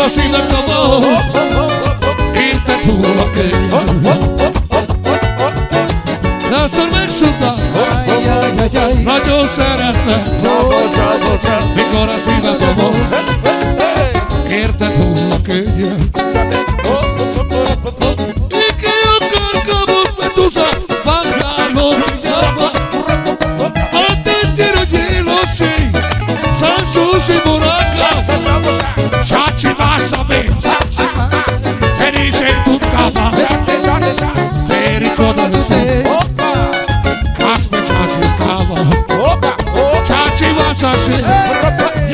a szívem dobog, érted túl a könyv. Látszor megsugta, nagyon szeretlek, mikor a szívem dobog, érted túl a könyv. Iki akar kabuk medusa, vázláló vigyába, a tettero gyelosi, Sansushi buraka, Chachi wasabi, Felice tutkava, Feri kodarusi, Kasme chachi skava, Chachi wasashi,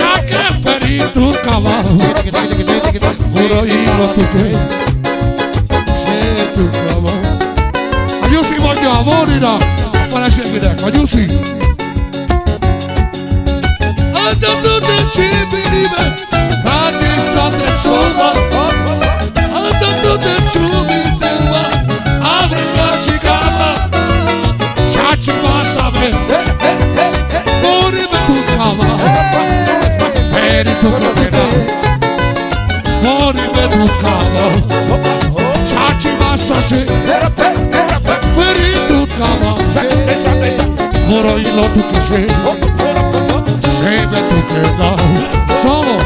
Yake feri tutkava, Urai lotuke, Se tutkava. A Jussi mondja a Móninak, feleségének, a Jussi. Adaptod a csibiribe, rádicsat egy szóba, adaptod a csúmítőba, Afrikásikába, Csácsi vászábe, Mónibe tudkába, Feri tukakera, Mónibe tudkába, Csácsi vászási, Feri tudkába, Morai lotukisé, Sebe tu queda solo.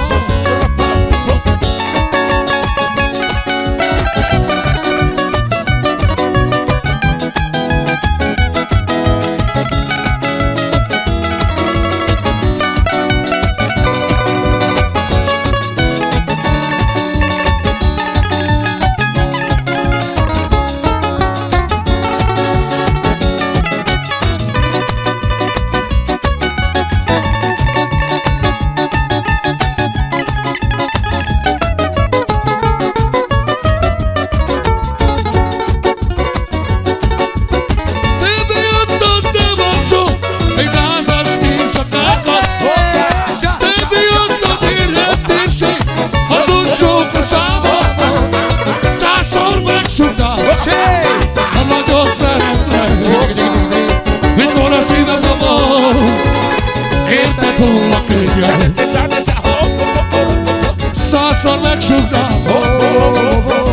Százszor megsugdám,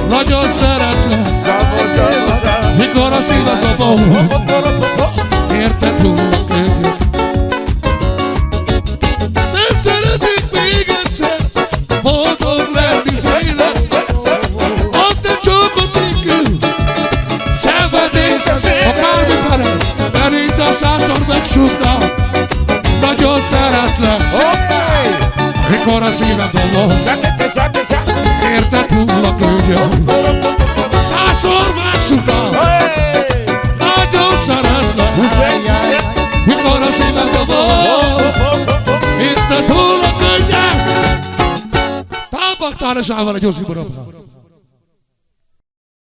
nagyon szeretlek, mikor a szívem dobog, érted túl a könyv. Nem szeretnék még egyszer boldog lenni fejle, a te csókot nélkül szenvedés azért. Akármi felel, mert így a százszor megsugdám, nagyon szeretlek, mikor a szívem dobog, érted túl a könyv. Százszor megsugdám, nagyon szeretlek, mikor a szívem dobog, érted túl a könyv. Támpaktánosával egy Jussi Burabán.